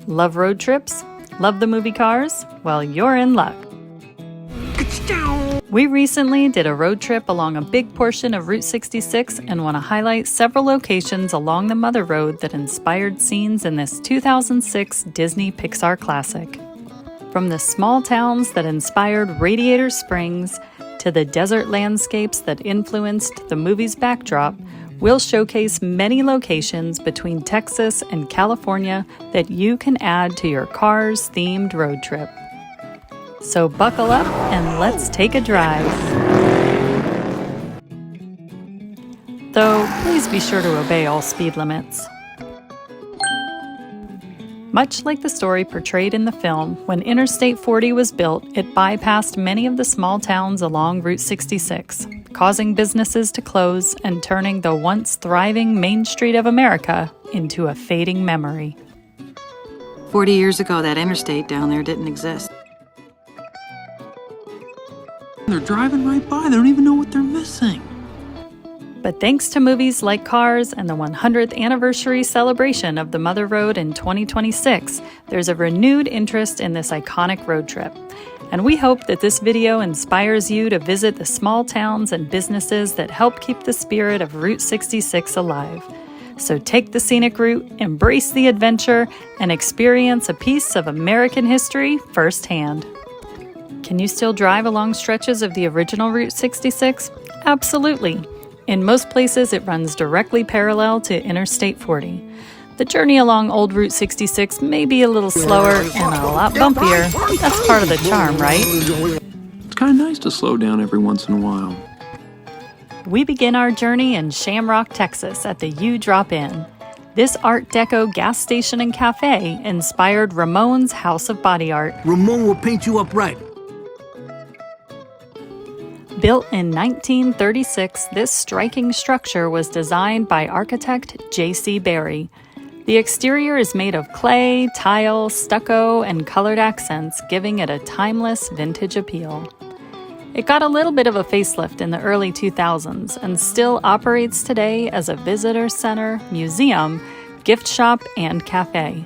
Love road trips? Love the movie Cars? Well, you're in luck. We recently did a road trip along a big portion of Route 66 and want to highlight several locations along the Mother Road that inspired scenes in this 2006 Disney Pixar classic. From the small towns that inspired Radiator Springs to the desert landscapes that influenced the movie's backdrop, we'll showcase many locations between Texas and California that you can add to your Cars-themed road trip. So buckle up and let's take a drive. Though, please be sure to obey all speed limits. Much like the story portrayed in the film, when Interstate 40 was built, it bypassed many of the small towns along Route 66, causing businesses to close and turning the once thriving Main Street of America into a fading memory. 40 years ago, that interstate down there didn't exist. They're driving right by. They don't even know what they're missing. But thanks to movies like Cars and the 100th anniversary celebration of the Mother Road in 2026, there's a renewed interest in this iconic road trip. And we hope that this video inspires you to visit the small towns and businesses that help keep the spirit of Route 66 alive. So take the scenic route, embrace the adventure, and experience a piece of American history firsthand. Can you still drive along stretches of the original Route 66? Absolutely. In most places, it runs directly parallel to Interstate 40. The journey along old Route 66 may be a little slower and a lot bumpier. That's part of the charm, right? It's kind of nice to slow down every once in a while. We begin our journey in Shamrock, Texas at the U Drop-In. This Art Deco gas station and cafe inspired Ramon's House of Body Art. Ramon will paint you up right. Built in 1936, this striking structure was designed by architect J.C. Barry. The exterior is made of clay, tile, stucco, and colored accents, giving it a timeless vintage appeal. It got a little bit of a facelift in the early 2000s and still operates today as a visitor center, museum, gift shop, and cafe.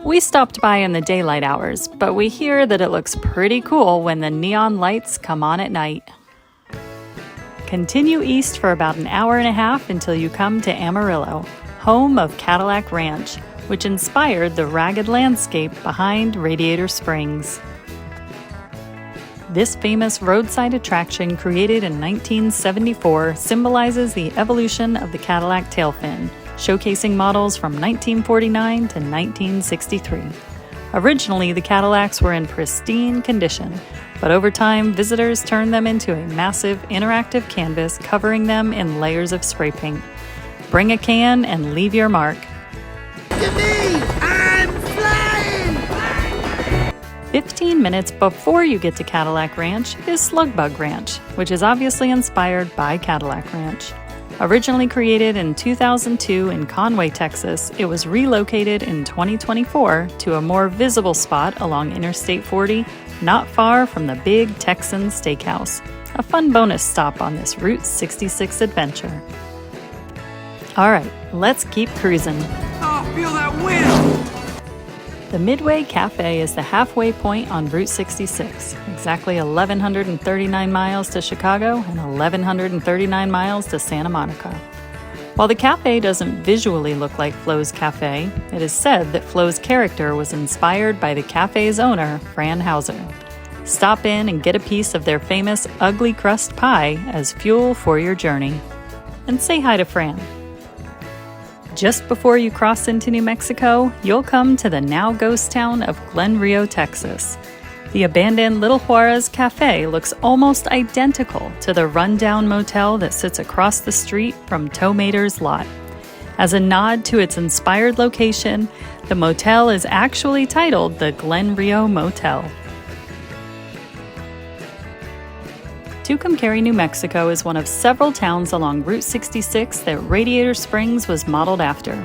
We stopped by in the daylight hours, but we hear that it looks pretty cool when the neon lights come on at night. Continue east for about an hour and a half until you come to Amarillo, home of Cadillac Ranch, which inspired the ragged landscape behind Radiator Springs. This famous roadside attraction, created in 1974, symbolizes the evolution of the Cadillac tail fin, showcasing models from 1949 to 1963. Originally, the Cadillacs were in pristine condition, but over time, visitors turned them into a massive interactive canvas covering them in layers of spray paint. Bring a can and leave your mark. Look at me! I'm flying! 15 minutes before you get to Cadillac Ranch is Slugbug Ranch, which is obviously inspired by Cadillac Ranch. Originally created in 2002 in Conway, Texas, it was relocated in 2024 to a more visible spot along Interstate 40, not far from the Big Texan Steakhouse, a fun bonus stop on this Route 66 adventure. All right, let's keep cruising. Oh, feel that wind! The Midway Cafe is the halfway point on Route 66, exactly 1,139 miles to Chicago and 1,139 miles to Santa Monica. While the cafe doesn't visually look like Flo's Cafe, it is said that Flo's character was inspired by the cafe's owner, Fran Hauser. Stop in and get a piece of their famous ugly crust pie as fuel for your journey. And say hi to Fran. Just before you cross into New Mexico, you'll come to the now ghost town of Glen Rio, Texas. The abandoned Little Juarez Cafe looks almost identical to the rundown motel that sits across the street from Tow Mater's lot. As a nod to its inspired location, the motel is actually titled the Glen Rio Motel. Tucumcari, New Mexico is one of several towns along Route 66 that Radiator Springs was modeled after.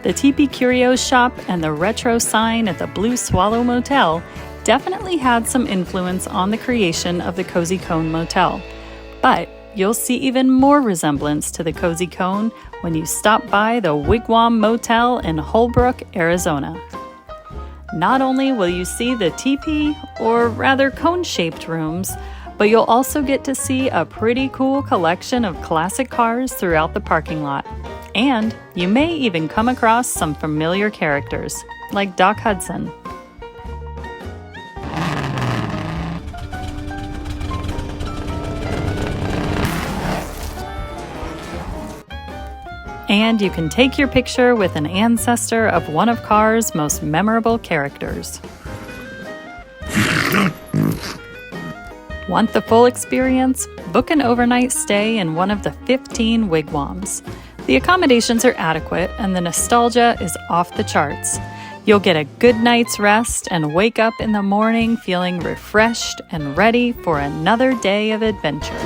The Teepee Curios shop and the retro sign at the Blue Swallow Motel definitely had some influence on the creation of the Cozy Cone Motel, but you'll see even more resemblance to the Cozy Cone when you stop by the Wigwam Motel in Holbrook, Arizona. Not only will you see the teepee, or rather cone-shaped rooms, but you'll also get to see a pretty cool collection of classic cars throughout the parking lot. And you may even come across some familiar characters, like Doc Hudson. And you can take your picture with an ancestor of one of Cars' most memorable characters. Want the full experience? Book an overnight stay in one of the 15 wigwams. The accommodations are adequate and the nostalgia is off the charts. You'll get a good night's rest and wake up in the morning feeling refreshed and ready for another day of adventure.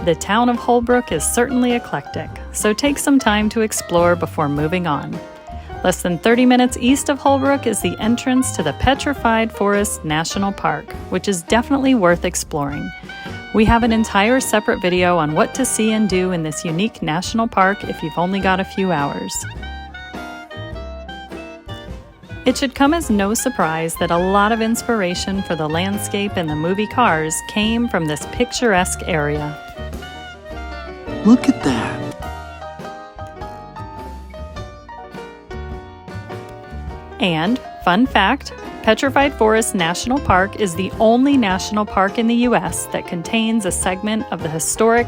The town of Holbrook is certainly eclectic, so take some time to explore before moving on. Less than 30 minutes east of Holbrook is the entrance to the Petrified Forest National Park, which is definitely worth exploring. We have an entire separate video on what to see and do in this unique national park if you've only got a few hours. It should come as no surprise that a lot of inspiration for the landscape in the movie Cars came from this picturesque area. Look at that. And, fun fact, Petrified Forest National Park is the only national park in the U.S. that contains a segment of the historic